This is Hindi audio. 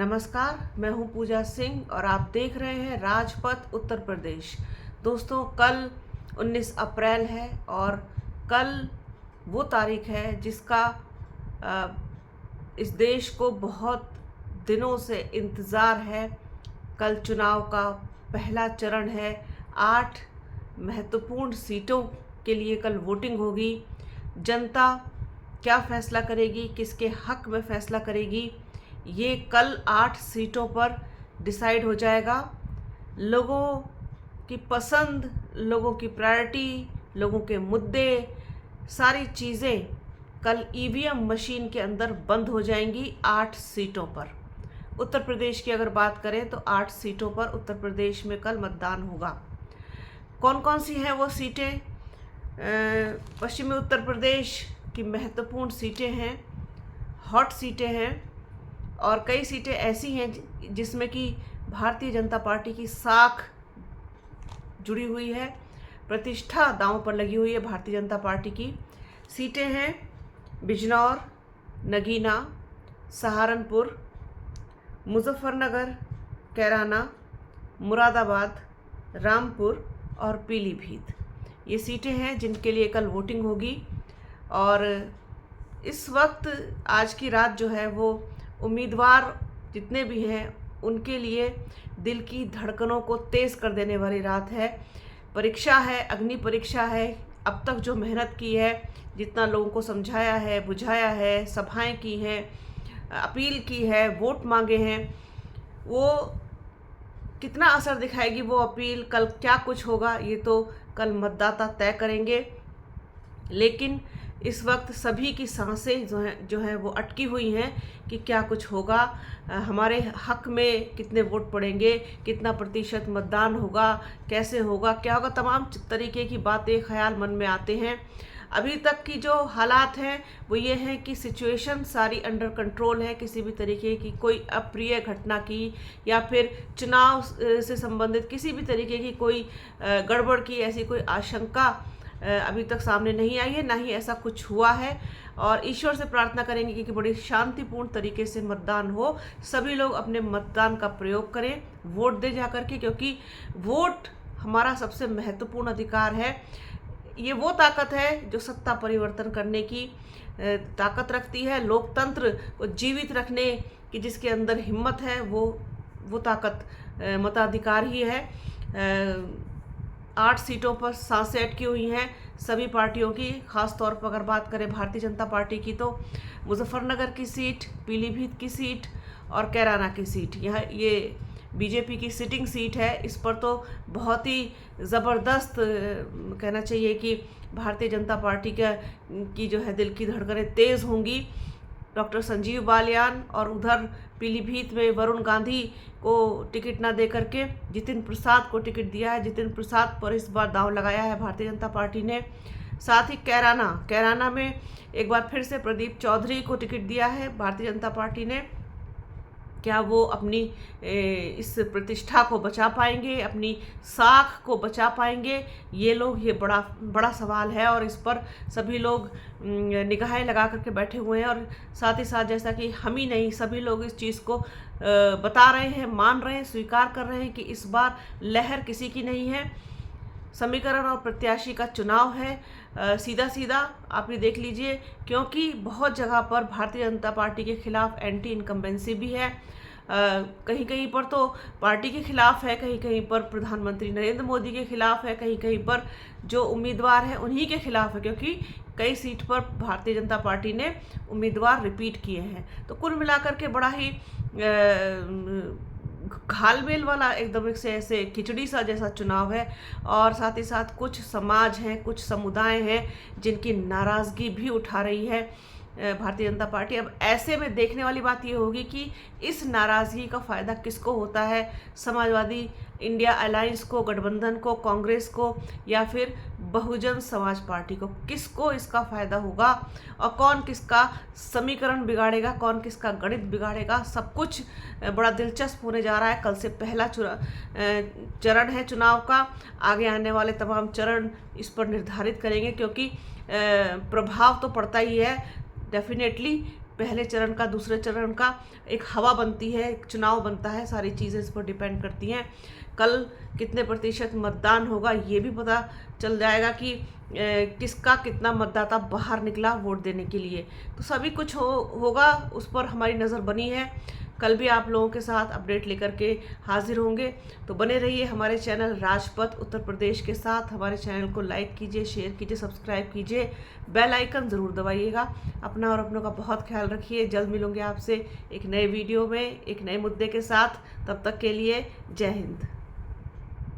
नमस्कार, मैं हूं पूजा सिंह और आप देख रहे हैं राजपथ उत्तर प्रदेश। दोस्तों, कल 19 अप्रैल है और कल वो तारीख है जिसका इस देश को बहुत दिनों से इंतज़ार है। कल चुनाव का पहला चरण है। 8 महत्वपूर्ण सीटों के लिए कल वोटिंग होगी। जनता क्या फैसला करेगी, किसके हक में फैसला करेगी, ये कल 8 सीटों पर डिसाइड हो जाएगा। लोगों की पसंद, लोगों की प्रायोरिटी, लोगों के मुद्दे, सारी चीज़ें कल ईवीएम मशीन के अंदर बंद हो जाएंगी 8 सीटों पर। उत्तर प्रदेश की अगर बात करें तो 8 सीटों पर उत्तर प्रदेश में कल मतदान होगा। कौन कौन सी हैं वो सीटें? पश्चिमी उत्तर प्रदेश की महत्वपूर्ण सीटें हैं, हॉट सीटें हैं और कई सीटें ऐसी हैं जिसमें कि भारतीय जनता पार्टी की साख जुड़ी हुई है, प्रतिष्ठा दांव पर लगी हुई है भारतीय जनता पार्टी की। सीटें हैं बिजनौर, नगीना, सहारनपुर, मुजफ्फरनगर, कैराना, मुरादाबाद, रामपुर और पीलीभीत। ये सीटें हैं जिनके लिए कल वोटिंग होगी। और इस वक्त आज की रात जो है वो उम्मीदवार जितने भी हैं उनके लिए दिल की धड़कनों को तेज़ कर देने वाली रात है। परीक्षा है, अग्नि परीक्षा है। अब तक जो मेहनत की है, जितना लोगों को समझाया है, बुझाया है, सभाएं की हैं, अपील की है, वोट मांगे हैं, वो कितना असर दिखाएगी वो अपील, कल क्या कुछ होगा ये तो कल मतदाता तय करेंगे। लेकिन इस वक्त सभी की सांसें जो हैं वो अटकी हुई हैं कि क्या कुछ होगा, हमारे हक में कितने वोट पड़ेंगे, कितना प्रतिशत मतदान होगा, कैसे होगा, क्या होगा, तमाम तरीके की बातें ख्याल मन में आते हैं। अभी तक की जो हालात हैं वो ये हैं कि सिचुएशन सारी अंडर कंट्रोल है। किसी भी तरीके की कोई अप्रिय घटना की या फिर चुनाव से संबंधित किसी भी तरीके की कोई गड़बड़ की ऐसी कोई आशंका अभी तक सामने नहीं आई है, ना ही ऐसा कुछ हुआ है। और ईश्वर से प्रार्थना करेंगे कि बड़ी शांतिपूर्ण तरीके से मतदान हो, सभी लोग अपने मतदान का प्रयोग करें, वोट दे जा करके, क्योंकि वोट हमारा सबसे महत्वपूर्ण अधिकार है। ये वो ताकत है जो सत्ता परिवर्तन करने की ताकत रखती है। लोकतंत्र को जीवित रखने की जिसके अंदर हिम्मत है वो ताकत मताधिकार ही है। 8 सीटों पर सांसें अटकी हुई हैं सभी पार्टियों की। खास तौर पर अगर बात करें भारतीय जनता पार्टी की तो मुजफ्फरनगर की सीट, पीलीभीत की सीट और कैराना की सीट, यह ये बीजेपी की सिटिंग सीट है। इस पर तो बहुत ही ज़बरदस्त कहना चाहिए कि भारतीय जनता पार्टी की जो है दिल की धड़कनें तेज़ होंगी। डॉक्टर संजीव बालियान और उधर पीलीभीत में वरुण गांधी को टिकट ना दे करके जितिन प्रसाद को टिकट दिया है। जितिन प्रसाद पर इस बार दांव लगाया है भारतीय जनता पार्टी ने। साथ ही कैराना में एक बार फिर से प्रदीप चौधरी को टिकट दिया है भारतीय जनता पार्टी ने। क्या वो अपनी इस प्रतिष्ठा को बचा पाएंगे, अपनी साख को बचा पाएंगे? ये बड़ा सवाल है और इस पर सभी लोग निगाहें लगा करके बैठे हुए हैं। और साथ ही साथ जैसा कि हम ही नहीं, सभी लोग इस चीज़ को बता रहे हैं, मान रहे हैं, स्वीकार कर रहे हैं कि इस बार लहर किसी की नहीं है। समीकरण और प्रत्याशी का चुनाव है। सीधा सीधा आप ये देख लीजिए, क्योंकि बहुत जगह पर भारतीय जनता पार्टी के खिलाफ एंटी इनकम्बेंसी भी है। कहीं कहीं पर तो पार्टी के खिलाफ है, कहीं कहीं पर प्रधानमंत्री नरेंद्र मोदी के खिलाफ है, कहीं कहीं पर जो उम्मीदवार है उन्हीं के खिलाफ है, क्योंकि कई सीट पर भारतीय जनता पार्टी ने उम्मीदवार रिपीट किए हैं। तो कुल मिलाकर के बड़ा ही घालमेल वाला एकदम से ऐसे खिचड़ी सा जैसा चुनाव है। और साथ ही साथ कुछ समाज हैं, कुछ समुदाय हैं जिनकी नाराज़गी भी उठा रही है भारतीय जनता पार्टी। अब ऐसे में देखने वाली बात ये होगी कि इस नाराज़गी का फ़ायदा किसको होता है, समाजवादी इंडिया अलायंस को, गठबंधन को, कांग्रेस को या फिर बहुजन समाज पार्टी को? किसको इसका फ़ायदा होगा और कौन किसका समीकरण बिगाड़ेगा, कौन किसका गणित बिगाड़ेगा, सब कुछ बड़ा दिलचस्प होने जा रहा है। कल से पहला चरण है चुनाव का। आगे आने वाले तमाम चरण इस पर निर्धारित करेंगे, क्योंकि प्रभाव तो पड़ता ही है डेफिनेटली पहले चरण का, दूसरे चरण का एक हवा बनती है, एक चुनाव बनता है, सारी चीज़ें इस पर डिपेंड करती हैं। कल कितने प्रतिशत मतदान होगा ये भी पता चल जाएगा कि किसका कितना मतदाता बाहर निकला वोट देने के लिए। तो सभी कुछ होगा, उस पर हमारी नज़र बनी है। कल भी आप लोगों के साथ अपडेट लेकर के हाजिर होंगे, तो बने रहिए हमारे चैनल राजपथ उत्तर प्रदेश के साथ। हमारे चैनल को लाइक कीजिए, शेयर कीजिए, सब्सक्राइब कीजिए, बेल आइकन ज़रूर दबाइएगा। अपना और अपनों का बहुत ख्याल रखिए। जल्द मिलूंगे आपसे एक नए वीडियो में एक नए मुद्दे के साथ। तब तक के लिए जय हिंद।